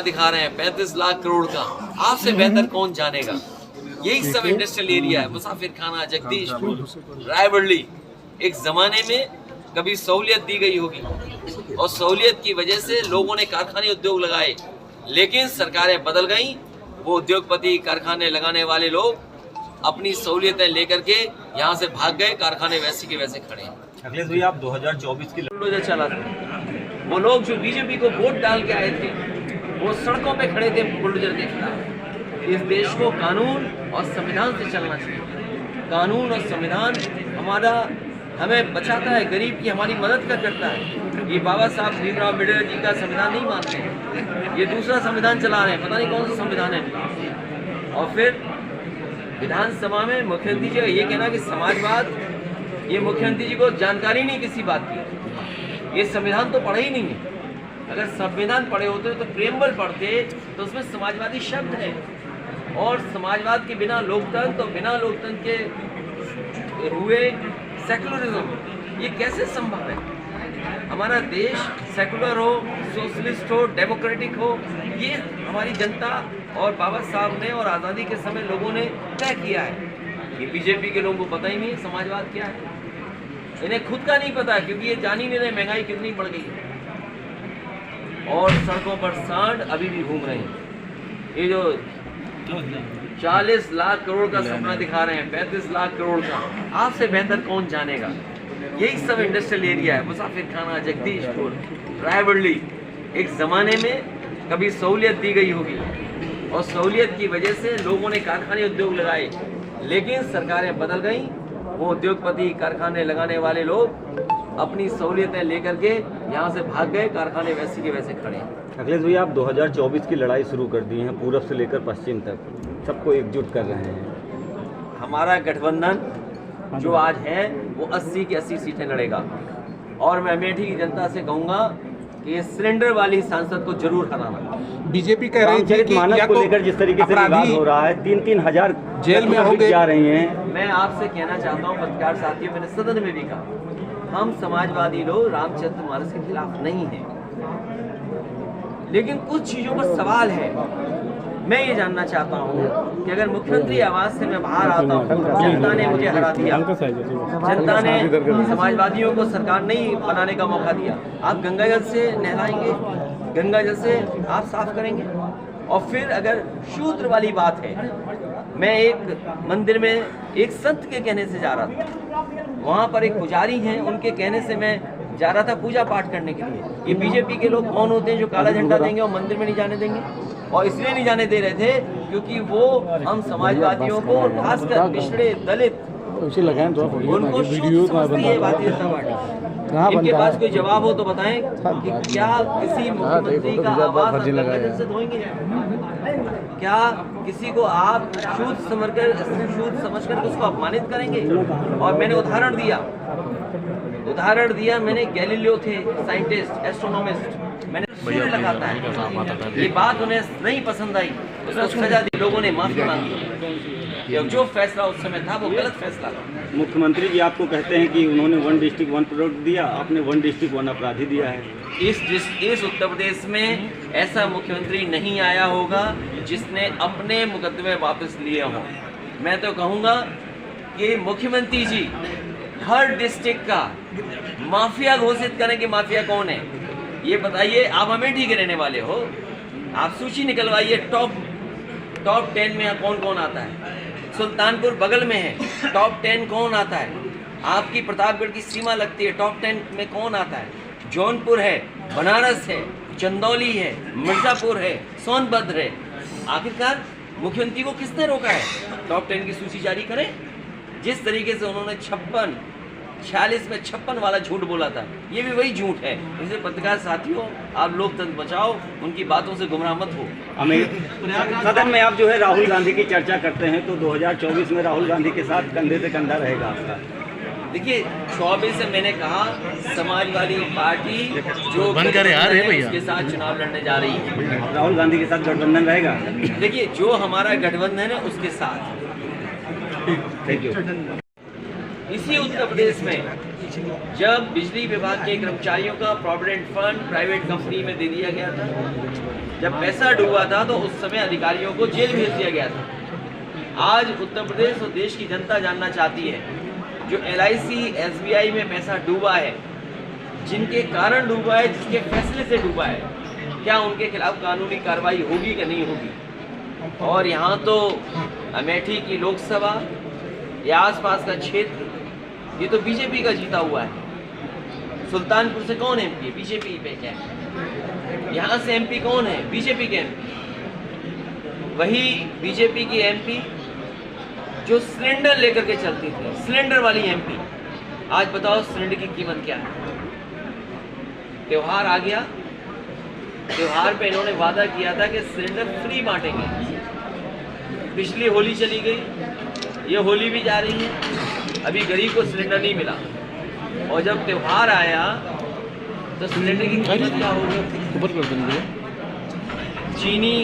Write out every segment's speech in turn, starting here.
दिखा रहे हैं 35 लाख करोड़ का, आपसे बेहतर कौन जानेगा। यही सब इंडस्ट्रियल एरिया है, मुसाफिर खाना, जगदीशपुर, रायबरेली। एक जमाने में कभी सहूलियत दी गई होगी और सहूलियत की वजह से लोगों ने कारखाने उद्योग लगाए, लेकिन सरकारें बदल गईं। वो उद्योगपति, कारखाने लगाने वाले लोग अपनी सहूलियतें लेकर के यहाँ से भाग गए, कारखाने वैसे के वैसे खड़े हैं। अखिलेश भाई, आप 2024 की बुलडोजर चला था। वो लोग जो बीजेपी को वोट डाल के आए थे, वो सड़कों पे खड़े थे बुलडोजर के खिलाफ। इस देश को कानून और संविधान से चलना चाहिए। कानून और संविधान हमें बचाता है, गरीब की हमारी मदद करता है। ये बाबा साहब भीमराव अम्बेडकर जी का संविधान नहीं मानते हैं, ये दूसरा संविधान चला रहे हैं, पता नहीं कौन सा संविधान है। और फिर विधानसभा में मुख्यमंत्री जी का ये कहना कि समाजवाद, ये मुख्यमंत्री जी को जानकारी नहीं किसी बात की। ये संविधान तो पढ़ा ही नहीं है। अगर संविधान पढ़े होते तो प्रेमबल पढ़ते तो उसमें समाजवादी शब्द है, और समाजवाद के बिना लोकतंत्र और बिना लोकतंत्र के हुए सेकुलरिज्म, ये कैसे संभव है। हमारा देश सेकुलर हो, सोशलिस्ट हो, डेमोक्रेटिक हो, ये हमारी जनता और बाबा साहब ने और आज़ादी के समय लोगों ने तय किया है। ये बीजेपी के लोगों को पता ही नहीं है समाजवाद क्या है। इन्हें खुद का नहीं पता, क्योंकि ये जान ही नहीं रहे महंगाई कितनी बढ़ गई है, और सड़कों पर सांड अभी भी घूम रहे हैं। ये जो 40 लाख करोड़ का सपना दिखा रहे हैं, 35 लाख करोड़ का, आपसे बेहतर कौन जानेगा। यही सब इंडस्ट्रियल एरिया है, मुसाफिर खाना, जगदीशपुर, रायबरेली। एक ज़माने में कभी सहूलियत दी गई होगी और सहूलियत की वजह से लोगों ने कारखाने उद्योग लगाए, लेकिन सरकारें बदल गईं। वो उद्योगपति, कारखाने लगाने वाले लोग अपनी सहूलियतें लेकर के यहाँ से भाग गए, कारखाने वैसे के वैसे खड़े हैं। अखिलेश भाई, आप 2024 की लड़ाई शुरू कर दी है, पूरब से लेकर पश्चिम तक सबको एकजुट कर रहे हैं। हमारा गठबंधन जो आज है वो 80 की 80 सीटें लड़ेगा, और मैं अमेठी की जनता से कहूँगा कि ये सिलेंडर वाली सांसद को जरूर हराना। बीजेपी कह रही है कि मानक को लेकर जिस तरीके से विवाद हो रहा है, 3-3 हजार जेल में होंगे जा रही हैं। मैं आपसे कहना चाहता हूँ पत्रकार साथियों, मैंने सदन में भी कहा, हम समाजवादी लोग रामचंद्र मानस के खिलाफ नहीं हैं, लेकिन कुछ चीजों पर सवाल है। मैं ये जानना चाहता हूँ कि अगर मुख्यमंत्री आवास से मैं बाहर आता हूँ, जनता ने मुझे हरा दिया, जनता ने समाजवादियों को सरकार नहीं बनाने का मौका दिया, आप गंगा जल से नहलाएंगे, गंगा जल से आप साफ करेंगे। और फिर अगर शूद्र वाली बात है, मैं एक मंदिर में एक संत के कहने से जा रहा था, वहाँ पर एक पुजारी हैं, उनके कहने से मैं जा रहा था पूजा पाठ करने के लिए। ये बीजेपी के लोग कौन होते हैं जो काला झंडा देंगे और मंदिर में नहीं जाने देंगे? और इसलिए नहीं जाने दे रहे थे क्योंकि वो हम समाजवादियों को, खासकर पिछड़े दलित, उनको समझती है भारतीय जनता पार्टी। इनके पास कोई जवाब हो तो बताएं कि क्या किसी मुख्यमंत्री का आवाज से धोएंगे? क्या किसी को आप शूद्र समझकर उसको अपमानित करेंगे? और मैंने उदाहरण दिया, मैंने गैलीलियो थे साइंटिस्ट, एस्ट्रोनॉमिस्ट, मैंने सूर्य लगाता है, ये बात उन्हें नहीं पसंद आई, उसको सजा दी, लोगों ने माफी मांगी। जो फैसला उस समय था वो गलत फैसला था। मुख्यमंत्री जी आपको कहते हैं कि उन्होंने 1 डिस्ट्रिक्ट 1 प्रोडक्ट दिया, आपने 1 डिस्ट्रिक्ट 1 अपराधी दिया है। इस उत्तर प्रदेश में ऐसा मुख्यमंत्री नहीं आया होगा जिसने अपने मुकदमे वापस लिए हों। मैं तो कहूँगा कि मुख्यमंत्री जी हर डिस्ट्रिक्ट का माफिया घोषित करें कि माफिया कौन है ये बताइए। आप अमेठी के रहने वाले हो, आप सूची निकलवाइए टॉप 10 में कौन कौन आता है। सुल्तानपुर बगल में है, टॉप 10 कौन आता है। आपकी प्रतापगढ़ की सीमा लगती है, टॉप 10 में कौन आता है। जौनपुर है, बनारस है, चंदौली है, मिर्जापुर है, सोनभद्र है। आखिरकार मुख्यमंत्री को किसने रोका है? टॉप 10 की सूची जारी करें। जिस तरीके से उन्होंने 46 में 56 वाला झूठ बोला था, ये भी वही झूठ है। इसलिए पत्रकार साथियों, आप लोकतंत्र बचाओ, उनकी बातों से गुमराह मत हो। सदन में आप जो है राहुल गांधी की चर्चा करते हैं, तो 2024 में राहुल गांधी के साथ कंधे से कंधा रहेगा आपका? देखिए, 24 से मैंने कहा समाजवादी पार्टी जो उसके साथ चुनाव लड़ने जा रही है। राहुल गांधी के साथ गठबंधन रहेगा? देखिए, जो हमारा गठबंधन है उसके साथ। Thank you. इसी उत्तर प्रदेश में जब बिजली विभाग के कर्मचारियों का प्रोविडेंट फंड प्राइवेट कंपनी में दे दिया गया था, जब पैसा डूबा था, तो उस समय अधिकारियों को जेल भेज दिया गया था। आज उत्तर प्रदेश और देश की जनता जानना चाहती है, जो LIC SBI में पैसा डूबा है, जिनके कारण डूबा है, जिसके फैसले से डूबा है, क्या उनके खिलाफ कानूनी कार्रवाई होगी कि नहीं होगी? और यहाँ तो अमेठी की लोकसभा या आसपास का क्षेत्र, ये तो बीजेपी का जीता हुआ है। सुल्तानपुर से कौन MP? बीजेपी पे क्या है? यहाँ से MP कौन है? बीजेपी के MP। वही बीजेपी की MP जो सिलेंडर लेकर के चलती थी, सिलेंडर वाली MP, आज बताओ सिलेंडर की कीमत क्या है? त्योहार आ गया, त्योहार पे इन्होंने वादा किया था कि सिलेंडर फ्री बांटेंगे। पिछली होली चली गई, ये होली भी जा रही है, अभी गरीब को सिलेंडर नहीं मिला। और जब त्योहार आया तो सिलेंडर की कीमत क्या होगी? चीनी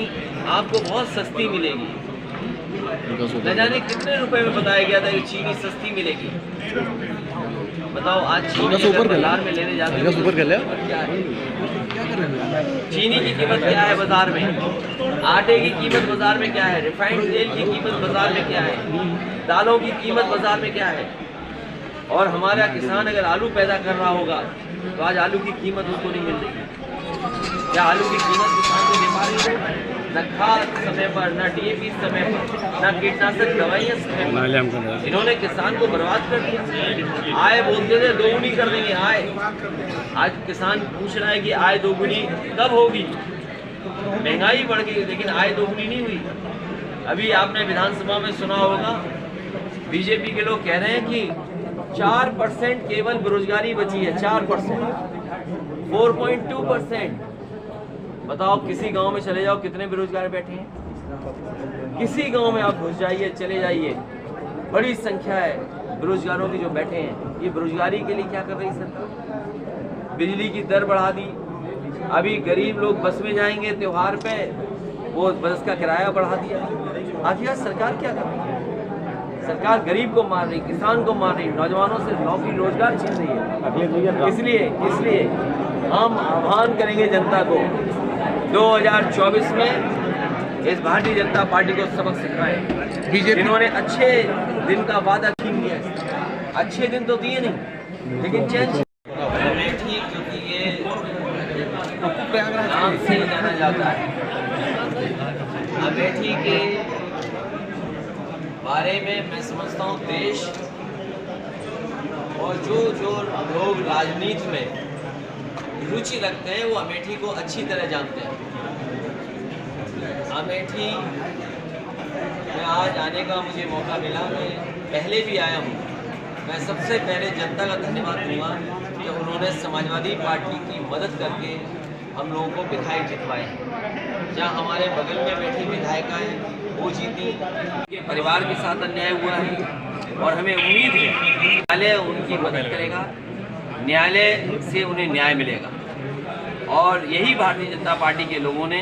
आपको बहुत सस्ती मिलेगी, न जाने कितने रुपए में बताया गया था कि चीनी सस्ती मिलेगी। बताओ, आज चीनी बाजार में लेने जाते हैं, क्या है? चीनी की कीमत क्या है बाजार में? आटे की कीमत बाजार में क्या है? रिफाइंड तेल की कीमत बाजार में क्या है? दालों की कीमत बाजार में क्या है? और हमारा किसान अगर आलू पैदा कर रहा होगा तो आज आलू की कीमत उसको नहीं मिल रही। क्या आलू की कीमत किसान को दे पा रही है? न खाद समय पर, न DAP समय पर, न कीटनाशक दवाइयाँ समय पर। इन्होंने किसान को बर्बाद कर दिया। आय बोलते थे दोगुनी कर देंगे आय, आज किसान पूछ रहा है कि आय दोगुनी कब होगी? महंगाई बढ़ गई लेकिन आय दोगुनी नहीं हुई। अभी आपने विधानसभा में सुना होगा, बीजेपी के लोग कह रहे हैं कि 4% केवल बेरोजगारी बची है, 4%, 4.2%। बताओ, किसी गांव में चले जाओ, कितने बेरोजगार बैठे हैं? किसी गांव में आप घुस जाइए, चले जाइए, बड़ी संख्या है बेरोजगारों की जो बैठे हैं। ये बेरोजगारी के लिए क्या कर रही सरकार? बिजली की दर बढ़ा दी। अभी गरीब लोग बस में जाएंगे त्योहार पे, वो बस का किराया बढ़ा दिया। आखिर सरकार क्या कर रही है? सरकार गरीब को मार रही, किसान को मार रही, नौजवानों से नौकरी रोजगार छीन रही है। इसलिए हम आह्वान करेंगे जनता को, 2024 में इस भारतीय जनता पार्टी को सबक सिखाएं। इन्होंने अच्छे दिन का वादा छीन लिया। अच्छे दिन तो दिए नहीं, लेकिन चेंज अमेठी, क्योंकि ये नाम से ही जाना जाता है, अमेठी के बारे में मैं समझता हूँ देश और जो लोग राजनीति में रुचि रखते हैं वो अमेठी को अच्छी तरह जानते हैं। अमेठी में आज आने का मुझे मौका मिला, मैं पहले भी आया हूँ। मैं सबसे पहले जनता का धन्यवाद दूंगा कि उन्होंने समाजवादी पार्टी की मदद करके हम लोगों को विधायक जितवाए हैं। जहाँ हमारे बगल में बैठी विधायिका है वो जीती, उनके परिवार के साथ अन्याय हुआ है और हमें उम्मीद है न्यायालय उनकी मदद करेगा, न्यायालय से उन्हें न्याय मिलेगा। और यही भारतीय जनता पार्टी के लोगों ने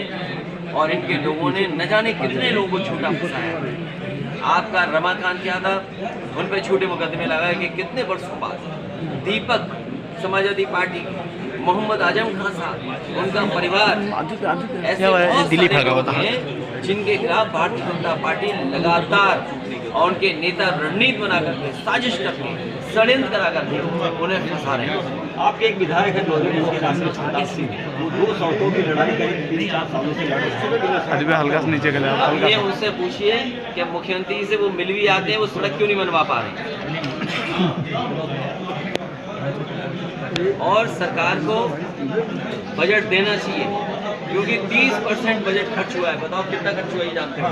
और इनके लोगों ने न जाने कितने लोगों को झूठा फंसाया। आपका रमाकांत यादव, उन पर झूठे मुकदमे लगाए कि कितने वर्षों बाद। दीपक समाजवादी पार्टी, मोहम्मद आजम खान साहब, उनका परिवार, ऐसे बहुत सारे लोग हैं जिनके खिलाफ भारतीय जनता पार्टी लगातार और उनके नेता रणनीति बना करके, साजिश करके, षड्यंत्र करा करके उन्हें फंसा रहे हैं। आपके एक विधायक है वो 2 सौतों की लड़ाई करीब 3-4 सालों से लड़ रहे हैं। हल्का से नीचे गया। ये उनसे पूछिए कि मुख्यमंत्री से वो मिल भी आते हैं, वो सड़क क्यों नहीं बनवा पा रहे। और सरकार को बजट देना चाहिए। क्योंकि 30% बजट खर्च हुआ है। बताओ कितना खर्च हुआ है, ये जानते हैं?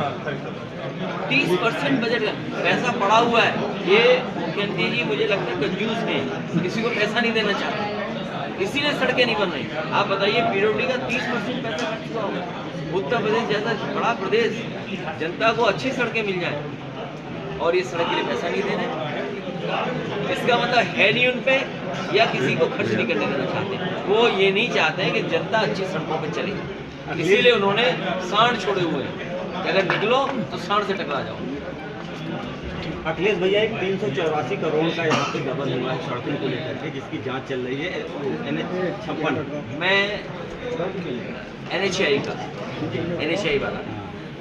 30% बजट का पैसा पड़ा हुआ है। ये मुख्यमंत्री जी मुझे लगता है कंजूस हैं, किसी को पैसा नहीं देना चाहते, इसीलिए सड़कें नहीं बन रही। आप बताइए पीडब्ल्यूडी का 30% पैसा खर्च हुआ होगा। उत्तर प्रदेश जैसा बड़ा प्रदेश, जनता को अच्छी सड़कें मिल जाए और ये सड़क के लिए पैसा नहीं दे रहे। इसका मतलब है नहीं उन पे, या किसी को खर्च नहीं करने देना चाहते। वो ये नहीं चाहते हैं कि जनता अच्छी सड़कों पे चले, इसीलिए उन्होंने सांड छोड़े हुए हैं कि अगर निकलो तो सांड से टकरा जाओ। अखिलेश भैया, एक 384 करोड़ का यहाँ पे गबन हुआ है सड़कों को लेकर के, जिसकी जांच चल रही है NH-56। मैं NHAI वाला,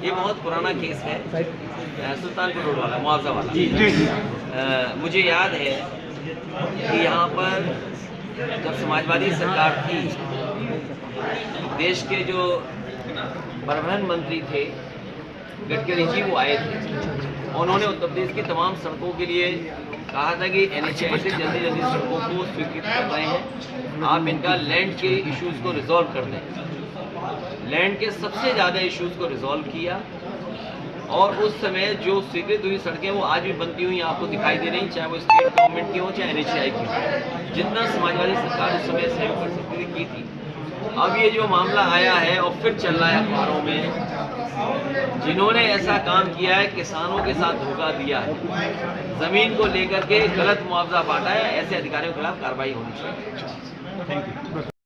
ये बहुत पुराना केस है, सुल्तानपुर रोड वाला, मुआवजा वाला। मुझे याद है कि यहाँ पर जब समाजवादी सरकार थी, देश के जो परिवहन मंत्री थे गडकरी जी, वो आए थे। उन्होंने उत्तर प्रदेश की तमाम सड़कों के लिए कहा था कि NHAI से जल्दी जल्दी सड़कों को स्वीकृत कर रहे हैं, आप इनका लैंड के इश्यूज़ को रिजॉल्व कर दें। लैंड के सबसे ज़्यादा इश्यूज़ को रिजॉल्व किया और उस समय जो स्वीकृत हुई सड़कें वो आज भी बनती हुई आपको दिखाई दे रही, चाहे वो स्टेट गवर्नमेंट की हो चाहे NHAI की हो। जितना समाजवादी सरकार उस समय सहयोग कर सकती थी की थी। अब ये जो मामला आया है और फिर चल रहा है अखबारों में, जिन्होंने ऐसा काम किया है, किसानों के साथ धोखा दिया है, जमीन को लेकर के गलत मुआवजा बांटा है, ऐसे अधिकारियों के खिलाफ कार्रवाई होनी चाहिए। Thank you.